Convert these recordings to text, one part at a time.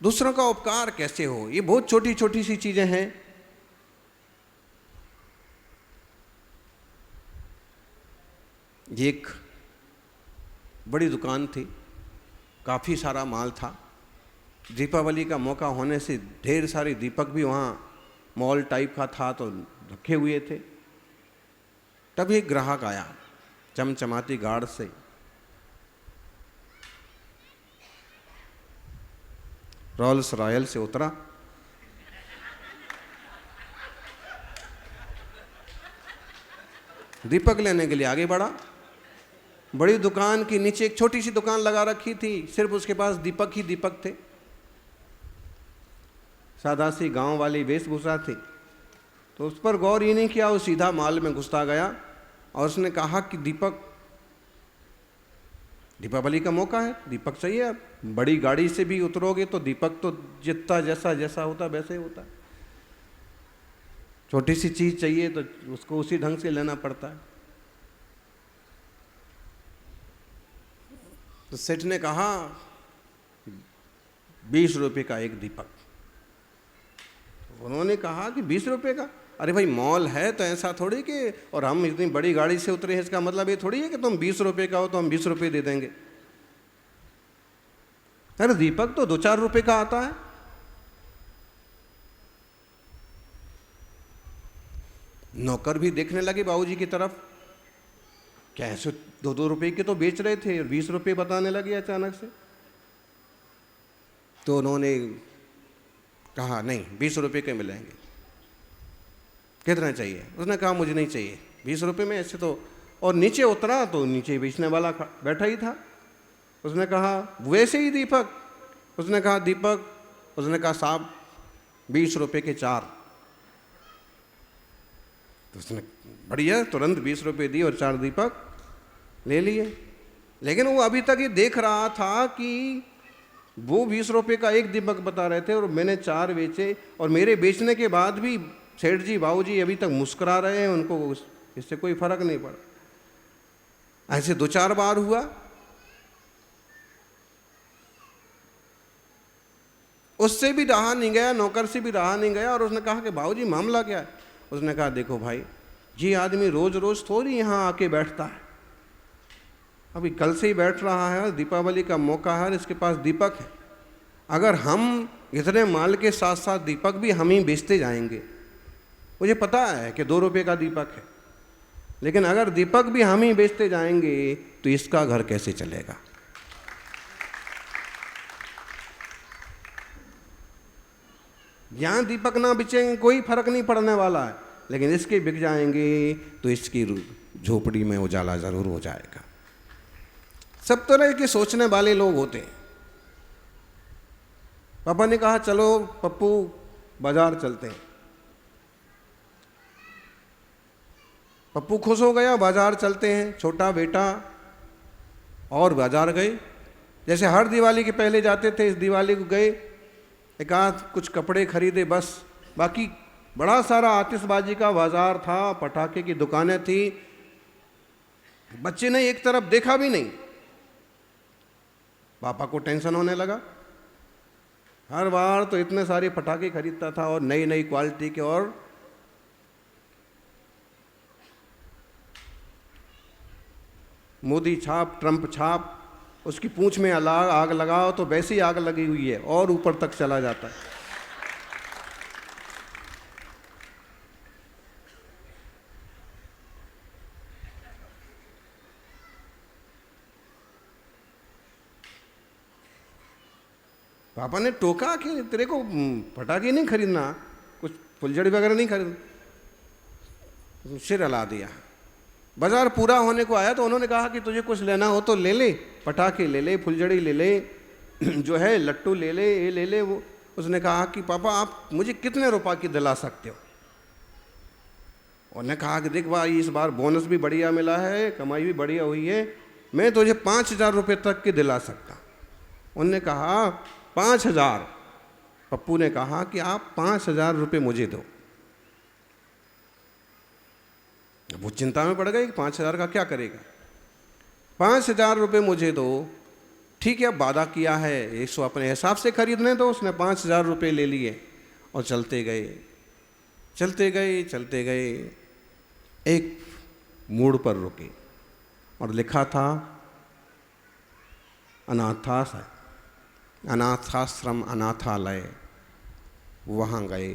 दूसरों का उपकार कैसे हो, ये बहुत छोटी छोटी सी चीजें हैं। एक बड़ी दुकान थी, काफी सारा माल था। दीपावली का मौका होने से ढेर सारे दीपक भी वहाँ मॉल टाइप का था तो रखे हुए थे। तब एक ग्राहक आया चमचमाती गाड़ से, रोल्स रॉयल से उतरा, दीपक लेने के लिए आगे बढ़ा। बड़ी दुकान के नीचे एक छोटी सी दुकान लगा रखी थी, सिर्फ उसके पास दीपक ही दीपक थे। सादा सी गांव वाली वेशभूषा थी, तो उस पर गौर ही नहीं किया, वो सीधा माल में घुसता गया और उसने कहा कि दीपक, दीपावली का मौका है, दीपक चाहिए। अब बड़ी गाड़ी से भी उतरोगे तो दीपक तो जितना जैसा जैसा होता वैसे ही होता है, छोटी सी चीज चाहिए तो उसको उसी ढंग से लेना पड़ता है। तो सेठ ने कहा 20 रुपये का एक दीपक। उन्होंने कहा कि 20 रुपये का? अरे भाई मॉल है तो ऐसा थोड़ी कि, और हम इतनी बड़ी गाड़ी से उतरे हैं इसका मतलब ये थोड़ी है कि तुम 20 रुपये का हो तो हम 20 रुपये दे देंगे। अरे दीपक तो 2-4 रुपये का आता है। नौकर भी देखने लगे बाबूजी की तरफ, क्या ऐसे 2-2 रुपये के तो बेच रहे थे और 20 रुपये बताने लगे अचानक से। तो उन्होंने कहा नहीं 20 रुपये के मिलेंगे। कितना चाहिए? उसने कहा मुझे नहीं चाहिए 20 रुपये में ऐसे तो। और नीचे उतरा तो नीचे बेचने वाला बैठा ही था। उसने कहा वैसे ही दीपक? उसने कहा दीपक। उसने कहा साहब 20 रुपये के 4। तो उसने बढ़िया तुरंत 20 रुपये दिए और 4 दीपक ले लिए। लेकिन वो अभी तक ये देख रहा था कि वो 20 रुपये का एक दीपक बता रहे थे और मैंने 4 बेचे, और मेरे बेचने के बाद भी सेठ जी बाबूजी अभी तक मुस्कुरा रहे हैं, उनको इससे कोई फर्क नहीं पड़ा। ऐसे 2-4 बार हुआ। उससे भी रहा नहीं गया, नौकर से भी रहा नहीं गया, और उसने कहा कि बाबूजी मामला क्या है? उसने कहा देखो भाई, ये आदमी रोज रोज थोड़ी यहाँ आके बैठता है, अभी कल से ही बैठ रहा है, दीपावली का मौका है, इसके पास दीपक है। अगर हम इतने माल के साथ साथ दीपक भी हम ही बेचते जाएंगे, मुझे पता है कि 2 रुपये का दीपक है, लेकिन अगर दीपक भी हम ही बेचते जाएंगे तो इसका घर कैसे चलेगा? यहाँ दीपक ना बेचेंगे कोई फर्क नहीं पड़ने वाला है, लेकिन इसके बिक जाएंगे तो इसकी झोपड़ी में उजाला जरूर हो जाएगा। सब तरह के सोचने वाले लोग होते हैं। पापा ने कहा चलो पप्पू बाजार चलते हैं। पप्पू खुश हो गया, बाजार चलते हैं। छोटा बेटा और बाजार गए, जैसे हर दिवाली के पहले जाते थे, इस दिवाली को गए, एक आध कुछ कपड़े खरीदे बस, बाकी बड़ा सारा आतिशबाजी का बाजार था, पटाखे की दुकानें थी। बच्चे ने एक तरफ देखा भी नहीं। पापा को टेंशन होने लगा, हर बार तो इतने सारे पटाखे खरीदता था और नई नई क्वालिटी के, और मोदी छाप, ट्रंप छाप, उसकी पूंछ में आग लगाओ तो वैसी आग लगी हुई है और ऊपर तक चला जाता है। पापा ने टोका कि तेरे को पटाखे नहीं खरीदना, कुछ फुलझड़ी वगैरह नहीं खरीदना, सिर हिला दिया। बाजार पूरा होने को आया तो उन्होंने कहा कि तुझे कुछ लेना हो तो ले ले, पटाखे ले ले, फुलझड़ी ले ले, जो है लट्टू ले ले, ये ले ले। वो उसने कहा कि पापा आप मुझे कितने रुपए की दिला सकते हो? उन्होंने कहा कि देख भाई इस बार बोनस भी बढ़िया मिला है, कमाई भी बढ़िया हुई है, मैं तुझे 5,000 रुपये तक की दिला सकता। उन्होंने कहा 5,000? पप्पू ने कहा कि आप 5,000 रुपये मुझे दो। वो चिंता में पड़ गई कि 5,000 का क्या करेगा। 5,000 रुपये मुझे दो, ठीक है, अब वादा किया है 100 अपने हिसाब से खरीदने, तो उसने 5,000 रुपये ले लिए और चलते गए चलते गए चलते गए। एक मोड़ पर रुके और लिखा था अनाथाश्रम अनाथालय। वहाँ गए।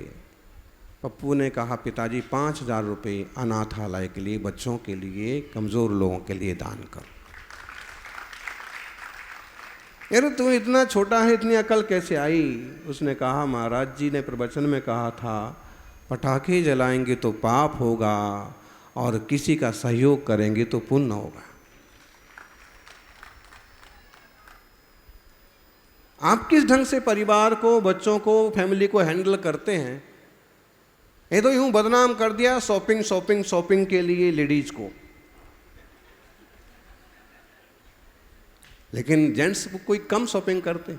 पप्पू ने कहा पिताजी 5,000 रुपये अनाथालय के लिए, बच्चों के लिए, कमज़ोर लोगों के लिए दान करो। यार तू इतना छोटा है, इतनी अकल कैसे आई? उसने कहा महाराज जी ने प्रवचन में कहा था पटाखे जलाएंगे तो पाप होगा और किसी का सहयोग करेंगे तो पुण्य होगा। आप किस ढंग से परिवार को, बच्चों को, फैमिली को हैंडल करते हैं? ये तो यूं बदनाम कर दिया शॉपिंग शॉपिंग शॉपिंग के लिए लेडीज को। लेकिन जेंट्स कोई कम शॉपिंग करते?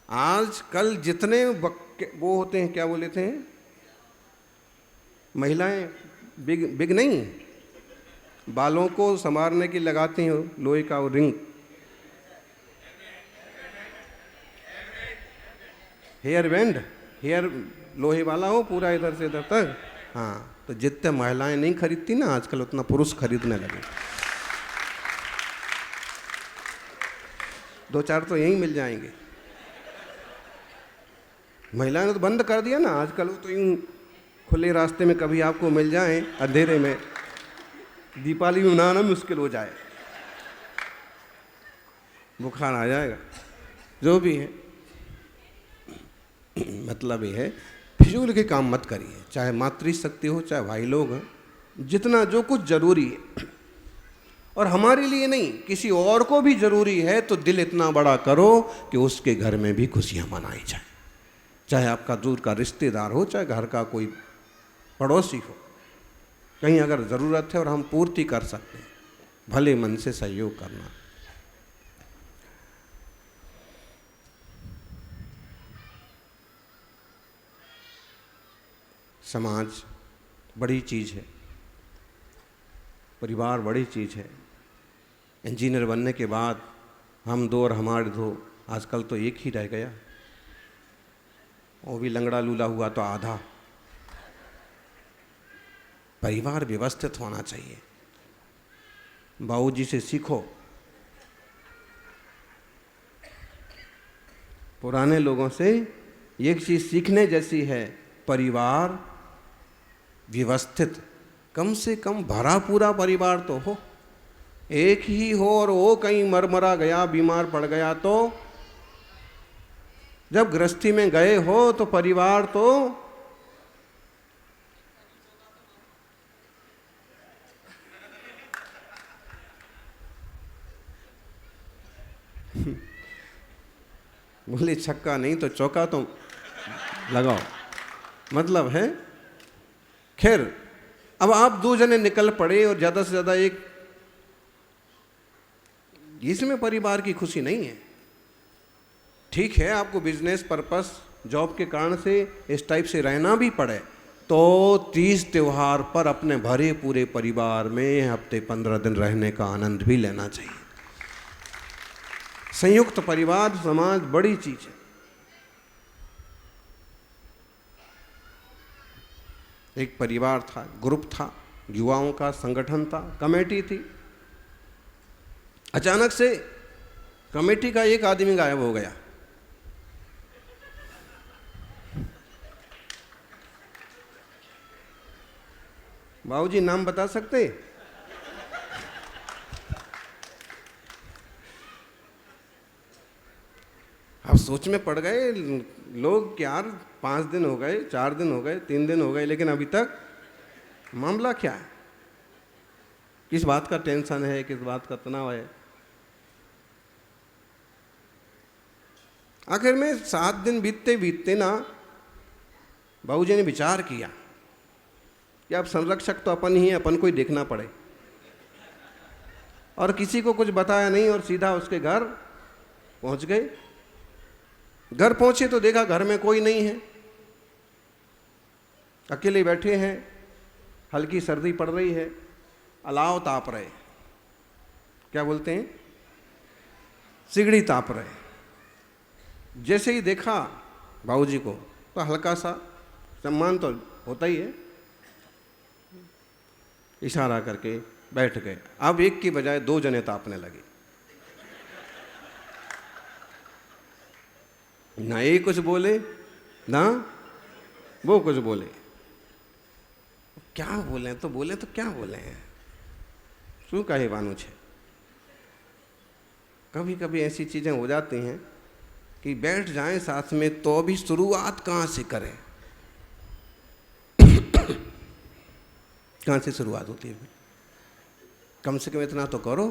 आज कल जितने वो होते हैं, क्या बोले थे, महिलाएं बिग नहीं, बालों को संवारने की लगाती हैं लोहे का वो रिंग, हेयर बैंड, हेयर लोहे वाला हो पूरा इधर से इधर तक। हाँ, तो जितने महिलाएं नहीं खरीदती ना आजकल, उतना पुरुष खरीदने लगे। 2-4 तो यहीं मिल जाएंगे। महिलाएं ने तो बंद कर दिया ना आजकल, वो तो यूं खुले रास्ते में कभी आपको मिल जाए अंधेरे में, दीपावली में मनाना मुश्किल हो जाए, बुखार आ जाएगा। जो भी है, मतलब ये है फिजूल के काम मत करिए, चाहे मातृशक्ति हो चाहे भाई लोग हैं, जितना जो कुछ जरूरी है और हमारे लिए नहीं किसी और को भी जरूरी है, तो दिल इतना बड़ा करो कि उसके घर में भी खुशियां मनाई जाए। चाहे आपका दूर का रिश्तेदार हो, चाहे घर का कोई पड़ोसी हो, कहीं अगर ज़रूरत है और हम पूर्ति कर सकते हैं, भले मन से सहयोग करना। समाज बड़ी चीज़ है, परिवार बड़ी चीज़ है। इंजीनियर बनने के बाद हम दो और हमारे दो, आजकल तो एक ही रह गया, वो भी लंगड़ा लूला हुआ तो आधा। परिवार व्यवस्थित होना चाहिए। बाबूजी से सीखो, पुराने लोगों से एक चीज़ सीखने जैसी है, परिवार व्यवस्थित, कम से कम भरा पूरा परिवार तो हो। एक ही हो और वो कहीं मरा गया, बीमार पड़ गया, तो जब गृहस्थी में गए हो तो परिवार तो बोले छक्का नहीं तो चौका तो लगाओ, मतलब है। खैर, अब आप 2 जने निकल पड़े और ज़्यादा से ज़्यादा एक, इसमें परिवार की खुशी नहीं है। ठीक है, आपको बिजनेस पर्पस, जॉब के कारण से इस टाइप से रहना भी पड़े, तो 30 त्यौहार पर अपने भरे पूरे परिवार में हफ्ते 15 दिन रहने का आनंद भी लेना चाहिए। संयुक्त परिवार समाज बड़ी चीज है। एक परिवार था, ग्रुप था, युवाओं का संगठन था, कमेटी थी। अचानक से कमेटी का एक आदमी गायब हो गया। बाबूजी नाम बता सकते? अब सोच में पड़ गए लोग, यार 5 दिन हो गए, 4 दिन हो गए, 3 दिन हो गए, लेकिन अभी तक मामला क्या है, किस बात का टेंशन है, किस बात का तनाव है। आखिर में 7 दिन बीतते बीतते ना बाबूजी ने विचार किया कि अब संरक्षक तो अपन ही है, अपन को ही देखना पड़े, और किसी को कुछ बताया नहीं और सीधा उसके घर पहुंच गए। घर पहुंचे तो देखा घर में कोई नहीं है, अकेले बैठे हैं, हल्की सर्दी पड़ रही है, अलाव ताप रहे, क्या बोलते हैं, सिगड़ी ताप रहे। जैसे ही देखा बाबूजी को तो हल्का सा सम्मान तो होता ही है, इशारा करके बैठ गए। अब एक की बजाय दो जने तापने लगे। ना ये कुछ बोले ना वो कुछ बोले। क्या बोले तो क्या बोले हैं, શું કહેવાનું છે। कभी कभी ऐसी चीज़ें हो जाती हैं कि बैठ जाएं साथ में तो भी शुरुआत कहाँ से करें, कहाँ से शुरुआत होती है। कम से कम इतना तो करो।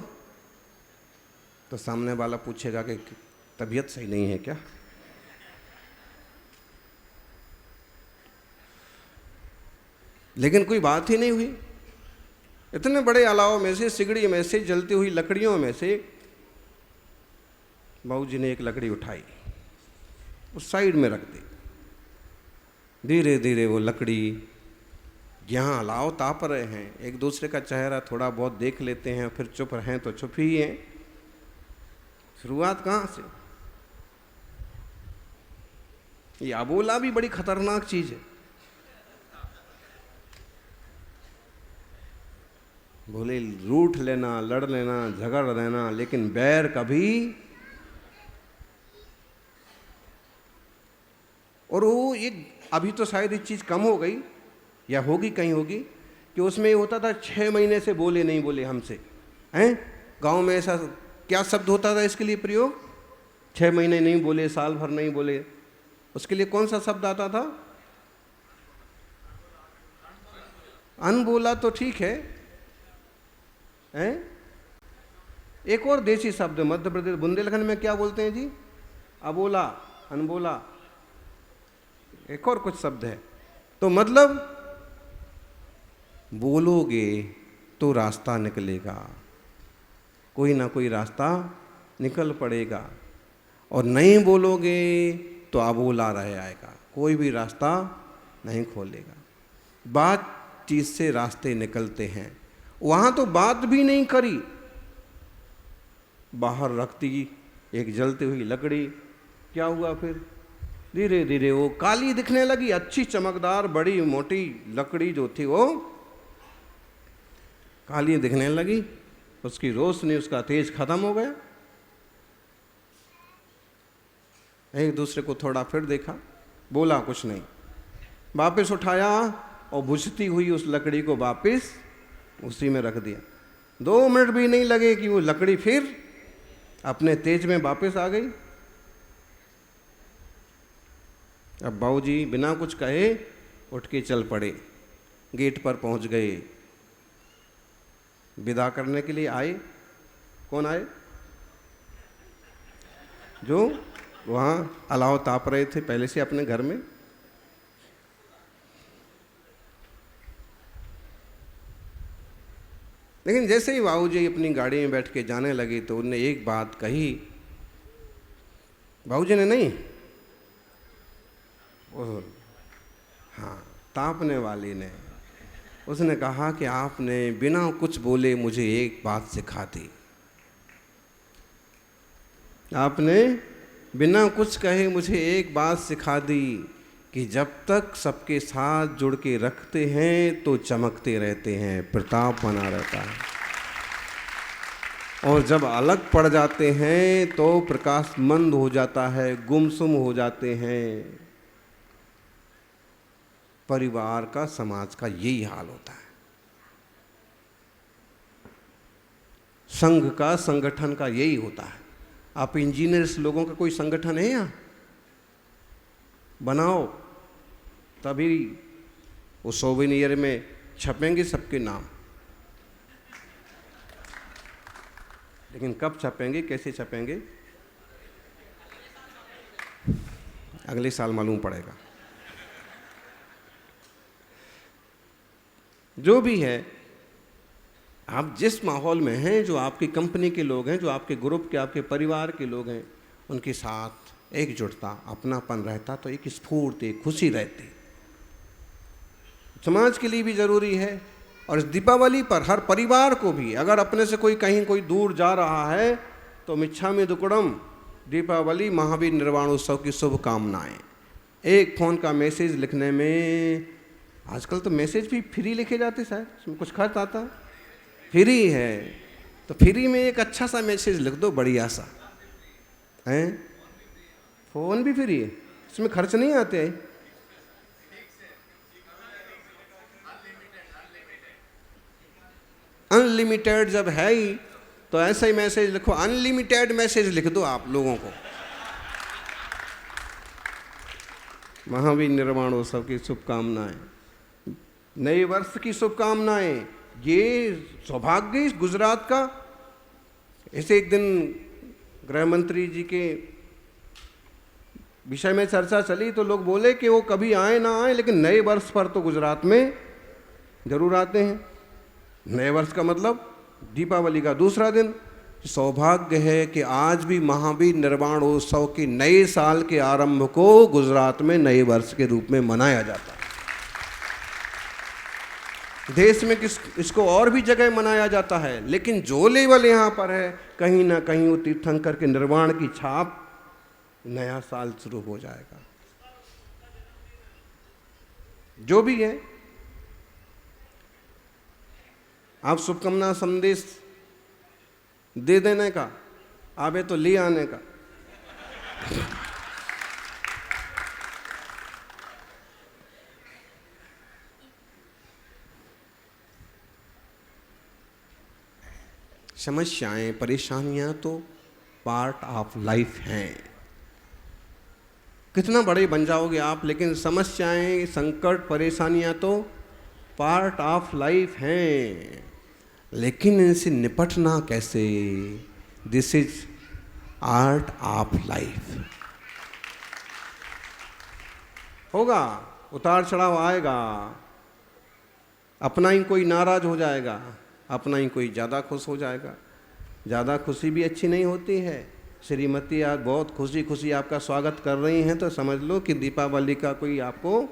तो सामने वाला पूछेगा कि तबीयत सही नहीं है क्या। लेकिन कोई बात ही नहीं हुई। इतने बड़े अलाव में से, सिगड़ी में से, जलती हुई लकड़ियों में से बाबूजी ने एक लकड़ी उठाई, उस साइड में रख दी। धीरे धीरे वो लकड़ी, यहाँ अलाव ताप रहे हैं, एक दूसरे का चेहरा थोड़ा बहुत देख लेते हैं, फिर चुप रहें तो चुप ही हैं। शुरुआत कहाँ से। ये अबोला भी बड़ी खतरनाक चीज है। बोले रूठ लेना, लड़ लेना, झगड़ देना, लेकिन बैर कभी। और वो एक अभी तो शायद ये चीज़ कम हो गई या होगी, कहीं होगी, कि उसमें ये होता था 6 महीने से बोले नहीं बोले हमसे, हैं। गांव में ऐसा क्या शब्द होता था इसके लिए प्रयोग, 6 महीने नहीं बोले, साल भर नहीं बोले, उसके लिए कौन सा शब्द आता था। अनबोला तो ठीक है, हैं। एक और देसी शब्द मध्य प्रदेश बुंदेलखंड में क्या बोलते हैं जी, अबोला, अनबोला, एक और कुछ शब्द है। तो मतलब बोलोगे तो रास्ता निकलेगा, कोई ना कोई रास्ता निकल पड़ेगा, और नहीं बोलोगे तो अबोला रह आएगा, कोई भी रास्ता नहीं खोलेगा। बातचीत से रास्ते निकलते हैं। वहाँ तो बात भी नहीं करी, बाहर रखती एक जलती हुई लकड़ी। क्या हुआ फिर, धीरे धीरे वो काली दिखने लगी। अच्छी चमकदार बड़ी मोटी लकड़ी जो थी वो काली दिखने लगी, उसकी रोशनी, उसका तेज खत्म हो गया। एक दूसरे को थोड़ा फिर देखा, बोला कुछ नहीं, वापस उठाया और बुझती हुई उस लकड़ी को वापस उसी में रख दिया। 2 मिनट भी नहीं लगे कि वो लकड़ी फिर अपने तेज में वापस आ गई। अब बाबूजी बिना कुछ कहे उठ के चल पड़े, गेट पर पहुंच गए। विदा करने के लिए आए। कौन आए, जो वहाँ अलाव ताप रहे थे पहले से अपने घर में। लेकिन जैसे ही बाबूजी अपनी गाड़ी में बैठ के जाने लगे तो उनने एक बात कही, बाबूजी ने नहीं, हाँ, तापने वाली ने, उसने कहा कि आपने बिना कुछ बोले मुझे एक बात सिखा दी। आपने बिना कुछ कहे मुझे एक बात सिखा दी कि जब तक सबके साथ जुड़ के रखते हैं तो चमकते रहते हैं, प्रताप बना रहता है, और जब अलग पड़ जाते हैं तो प्रकाश मंद हो जाता है, गुमसुम हो जाते हैं। परिवार का, समाज का यही हाल होता है। संघ का, संगठन का यही होता है। आप इंजीनियर्स लोगों का कोई संगठन है यहाँ, बनाओ, तभी वो सोवेनियर में छपेंगे सबके नाम। लेकिन कब छपेंगे, कैसे छपेंगे, अगले साल मालूम पड़ेगा। जो भी है, आप जिस माहौल में हैं, जो आपकी कंपनी के लोग हैं, जो आपके ग्रुप के, आपके परिवार के लोग हैं, उनके साथ एकजुटता, अपनापन रहता तो एक स्फूर्ति, खुशी रहती। समाज के लिए भी ज़रूरी है। और इस दीपावली पर हर परिवार को भी, अगर अपने से कोई कहीं कोई दूर जा रहा है तो मिच्छामि दुक्कड़म दीपावली महावीर निर्वाणोत्सव की शुभकामनाएं। एक फ़ोन का मैसेज लिखने में, आजकल तो मैसेज भी फ्री लिखे जाते शायद, उसमें कुछ खर्च आता है, फ्री है, तो फ्री में एक अच्छा सा मैसेज लिख दो, बढ़िया सा है। फ़ोन भी फ्री है, इसमें खर्च नहीं आते हैं। अनलिमिटेड जब है ही तो ऐसा ही मैसेज लिखो, अनलिमिटेड मैसेज लिख दो आप लोगों को। महावीर निर्वाणोत्सव की शुभकामनाएं, नए वर्ष की शुभकामनाएं। ये सौभाग्य गुजरात का। ऐसे एक दिन गृह मंत्री जी के विषय में चर्चा चली तो लोग बोले कि वो कभी आए ना आए लेकिन नए वर्ष पर तो गुजरात में जरूर आते हैं। नए वर्ष का मतलब दीपावली का दूसरा दिन। सौभाग्य है कि आज भी महावीर निर्वाणोत्सव के नए साल के आरंभ को गुजरात में नए वर्ष के रूप में मनाया जाता है। देश में इसको और भी जगह मनाया जाता है, लेकिन जो लेवल यहाँ पर है, कहीं ना कहीं वो तीर्थंकर के निर्वाण की छाप, नया साल शुरू हो जाएगा। जो भी है, आप शुभकामना संदेश दे देने का, आवे तो ले आने का। समस्याएं, परेशानियां तो पार्ट ऑफ लाइफ हैं। कितना बड़े बन जाओगे आप, लेकिन समस्याएं, संकट, परेशानियां तो पार्ट ऑफ लाइफ हैं। लेकिन इनसे निपटना कैसे? This is art of life. होगा, उतार चढ़ाव आएगा, अपना ही कोई नाराज हो जाएगा, अपना ही कोई ज़्यादा खुश हो जाएगा। ज़्यादा खुशी भी अच्छी नहीं होती है। श्रीमती आज बहुत खुशी खुशी आपका स्वागत कर रही हैं तो समझ लो कि दीपावली का कोई आपको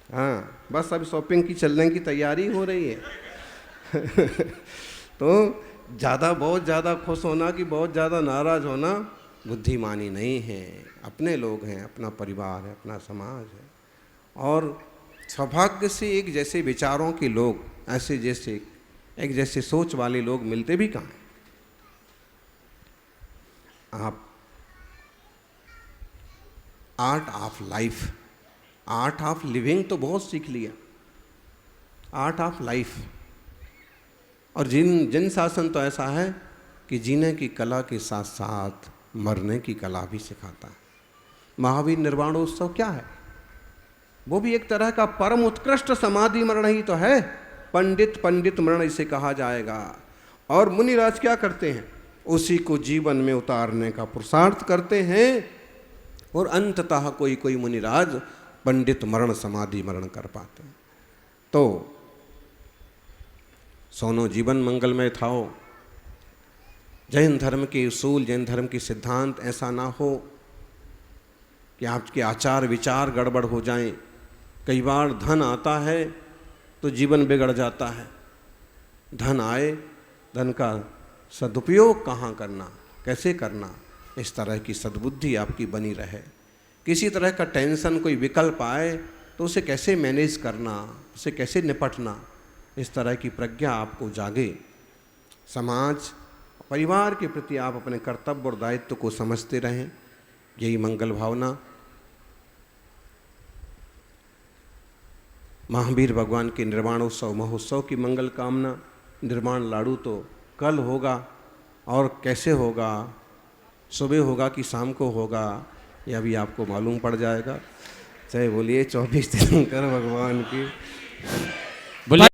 हाँ, बस अभी शॉपिंग की चलने की तैयारी हो रही है। तो बहुत ज़्यादा खुश होना कि बहुत ज़्यादा नाराज़ होना बुद्धिमानी नहीं है। अपने लोग हैं, अपना परिवार है, अपना समाज है, और सौभाग्य से एक जैसे विचारों के लोग, ऐसे जैसे एक जैसे सोच वाले लोग मिलते भी कहाँ हैं। आप art of life, art of living तो बहुत सीख लिया, आर्ट ऑफ लाइफ। और जिन शासन तो ऐसा है कि जीने की कला के साथ साथ मरने की कला भी सिखाता है। महावीर निर्वाणोत्सव क्या है? वो भी एक तरह का परम उत्कृष्ट समाधि मरण ही तो है। पंडित मरण इसे कहा जाएगा। और मुनिराज क्या करते हैं? उसी को जीवन में उतारने का पुरुषार्थ करते हैं, और अंततः कोई मुनिराज पंडित मरण, समाधि मरण कर पाते हैं। तो सोनो जीवन मंगलमय थाओ। जैन धर्म के उसूल, जैन धर्म के सिद्धांत ऐसा ना हो कि आपके आचार विचार गड़बड़ हो जाएं। कई बार धन आता है तो जीवन बिगड़ जाता है। धन आए, धन का सदुपयोग कहाँ करना, कैसे करना, इस तरह की सद्बुद्धि आपकी बनी रहे। किसी तरह का टेंशन, कोई विकल्प आए तो उसे कैसे मैनेज करना, उसे कैसे निपटना, इस तरह की प्रज्ञा आपको जागे। समाज, परिवार के प्रति आप अपने कर्तव्य और दायित्व को समझते रहें, यही मंगल भावना। महावीर भगवान के निर्वाणोत्सव महोत्सव की मंगल कामना। निर्वाण लाडू तो कल होगा, और कैसे होगा, सुबह होगा कि शाम को होगा, यह भी आपको मालूम पड़ जाएगा। चाहे बोलिए 24 तीर्थंकर भगवान की।